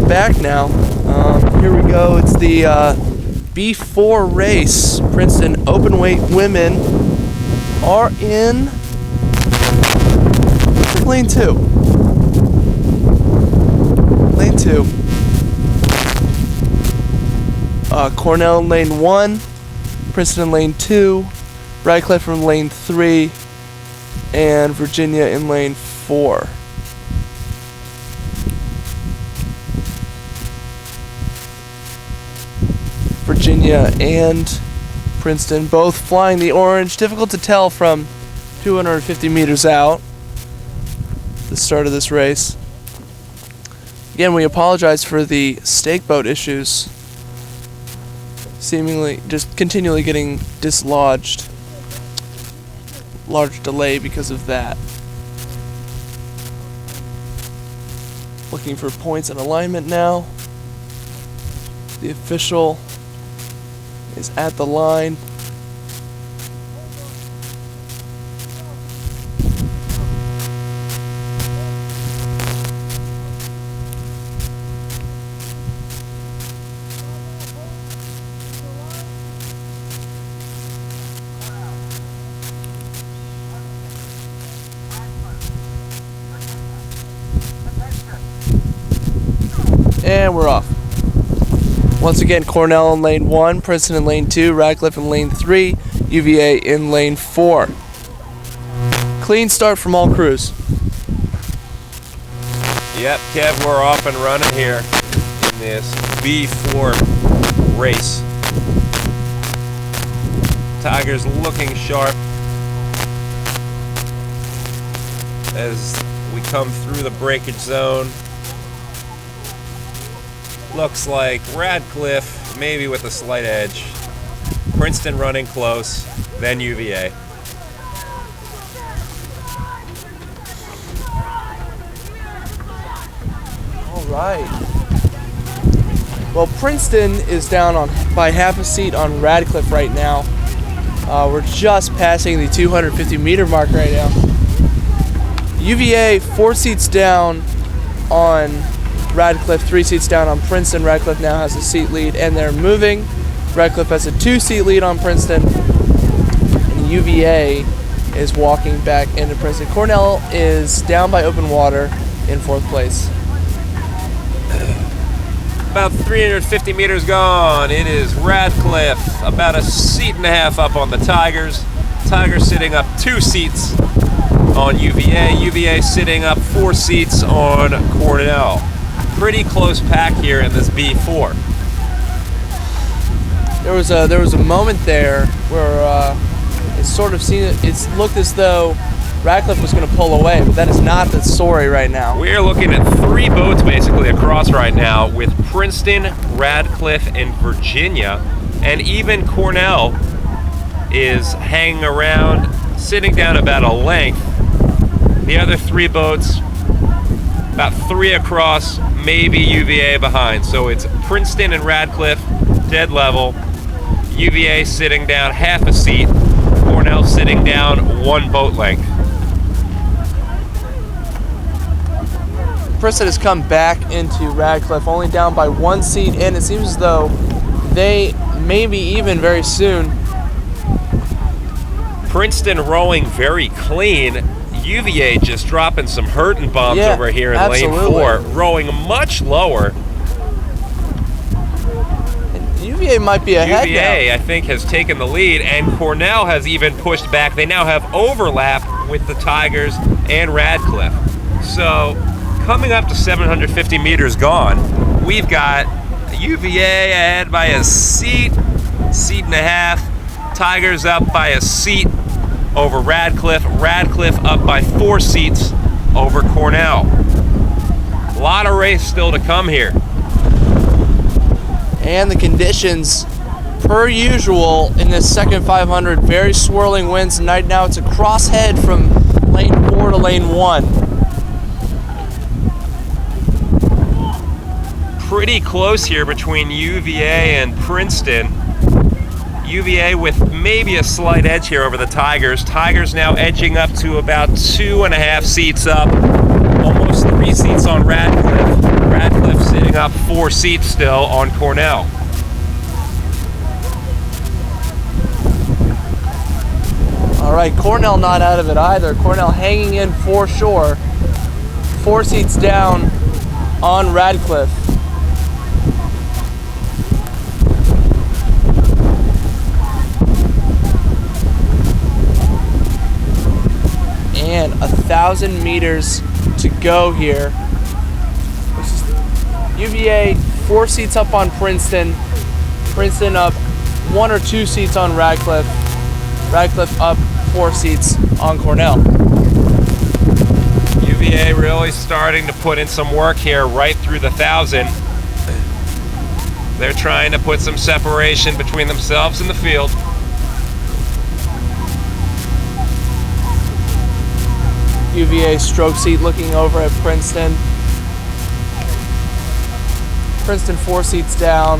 we're back now. Here we go. It's the B4 race. Princeton open weight women are in lane 2. Lane 2. Cornell in lane 1, Princeton in lane 2, Radcliffe in lane 3, and Virginia in lane 4. Virginia and Princeton both flying the orange. Difficult to tell from 250 meters out, the start of this race. Again, we apologize for the stake boat issues, seemingly just continually getting dislodged. Large delay because of that. Looking for points and alignment now. The official is at the line. And we're off. Once again, Cornell in lane 1, Princeton in lane 2, Radcliffe in lane 3, UVA in lane 4. Clean start from all crews. Yep, Kev, we're off and running here in this B4 race. Tigers looking sharp as we come through the breakage zone. Looks like Radcliffe maybe with a slight edge. Princeton running close, then UVA. All right. Well, Princeton is down by half a seat on Radcliffe right now. We're just passing the 250 meter mark right now. UVA 4 seats down on Radcliffe, 3 seats down on Princeton. Radcliffe now has a seat lead, and they're moving. Radcliffe has a 2-seat lead on Princeton, and UVA is walking back into Princeton. Cornell is down by open water in 4th place. About 350 meters gone. It is Radcliffe, about a seat and a half up on the Tigers. Tigers sitting up 2 seats on UVA. UVA sitting up 4 seats on Cornell. Pretty close pack here in this B4. There was a moment there where it looked as though Radcliffe was going to pull away, but that is not the story right now. We're looking at 3 boats basically across right now with Princeton, Radcliffe, and Virginia, and even Cornell is hanging around, sitting down about a length. The other 3 boats, about 3 across, maybe UVA behind. So it's Princeton and Radcliffe dead level, UVA sitting down half a seat, Cornell sitting down 1 boat length. Princeton has come back into Radcliffe, only down by 1 seat, and it seems as though they may be even very soon. Princeton rowing very clean. UVA just dropping some hurting bombs over here in absolutely. lane 4, rowing much lower. And UVA might be ahead UVA, now. I think, has taken the lead, and Cornell has even pushed back. They now have overlap with the Tigers and Radcliffe. So, coming up to 750 meters gone, we've got UVA ahead by a seat and a half. Tigers up by a seat over Radcliffe. Radcliffe up by 4 seats over Cornell. A lot of race still to come here. And the conditions, per usual, in this second 500, very swirling winds tonight. Now it's a crosshead from lane 4 to lane 1. Pretty close here between UVA and Princeton. UVA with maybe a slight edge here over the Tigers. Tigers now edging up to about 2.5 seats up. Almost 3 seats on Radcliffe. Radcliffe sitting up 4 seats still on Cornell. All right, Cornell not out of it either. Cornell hanging in for sure. 4 seats down on Radcliffe. And 1,000 meters to go here. UVA 4 seats up on Princeton. Princeton up 1 or 2 seats on Radcliffe. Radcliffe up 4 seats on Cornell. UVA really starting to put in some work here right through the 1,000. They're trying to put some separation between themselves and the field. UVA stroke seat looking over at Princeton. Princeton 4 seats down.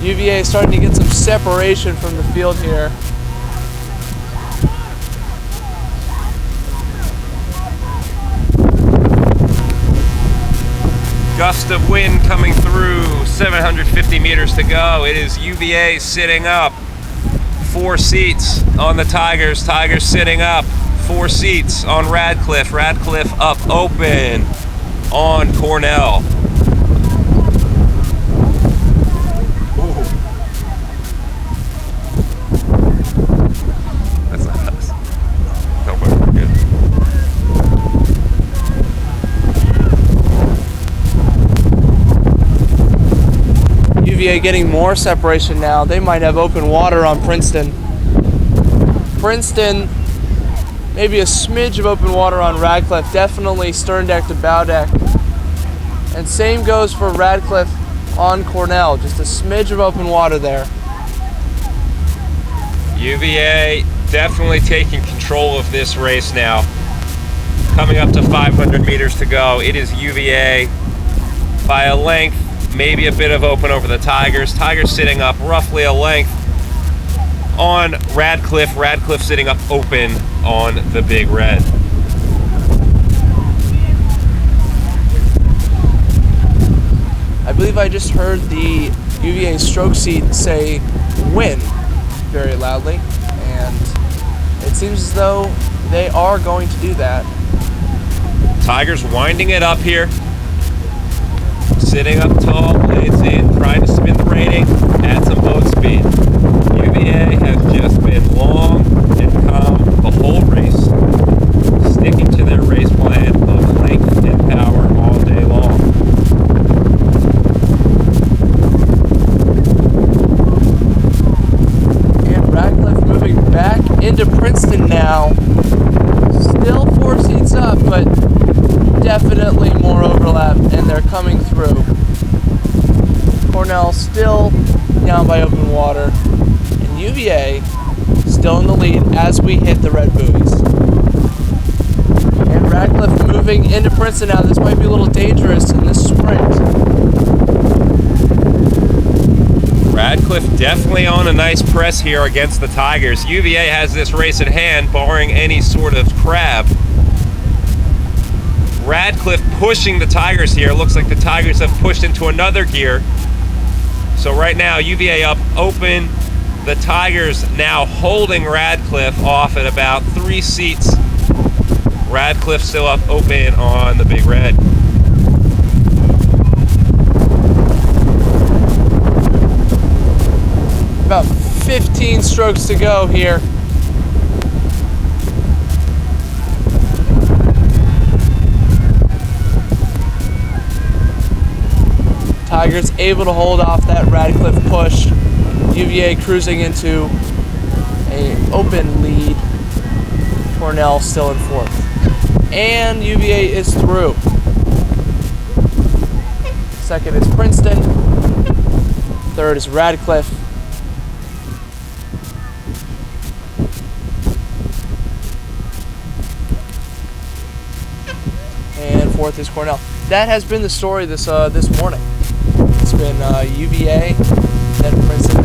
UVA is starting to get some separation from the field here. Gust of wind coming through, 750 meters to go. It is UVA sitting up. 4 seats on the Tigers. Tigers sitting up. 4 seats on Radcliffe. Radcliffe up open on Cornell. That's not us. No, but we're good. UVA getting more separation now. They might have open water on Princeton. Princeton, maybe a smidge of open water on Radcliffe. Definitely stern deck to bow deck. And same goes for Radcliffe on Cornell. Just a smidge of open water there. UVA definitely taking control of this race now. Coming up to 500 meters to go. It is UVA by a length. Maybe a bit of open over the Tigers. Tigers sitting up roughly a length on Radcliffe. Radcliffe sitting up open on the Big Red. I believe I just heard the UVA stroke seat say win very loudly, and it seems as though they are going to do that. Tigers winding it up here. Sitting up tall, blades in, trying to spin the rating, add some boat speed. UVA has just been long and calm the whole race, sticking to their race plan of length and power all day long. And Radcliffe moving back into Princeton now. Still 4 seats up, but definitely more overlap, and they're coming through. Cornell still down by open water, and UVA still in the lead as we hit the red buoys. And Radcliffe moving into Princeton now. This might be a little dangerous in this sprint. Radcliffe definitely on a nice press here against the Tigers. UVA has this race at hand, barring any sort of crab. Radcliffe pushing the Tigers here. Looks like the Tigers have pushed into another gear. So right now, UVA up open. The Tigers now holding Radcliffe off at about 3 seats. Radcliffe still up open on the Big Red. About 15 strokes to go here. Tigers able to hold off that Radcliffe push. UVA cruising into an open lead. Cornell still in 4th. And UVA is through. 2nd is Princeton. 3rd is Radcliffe. And 4th is Cornell. That has been the story this morning. It's been UVA, then Princeton,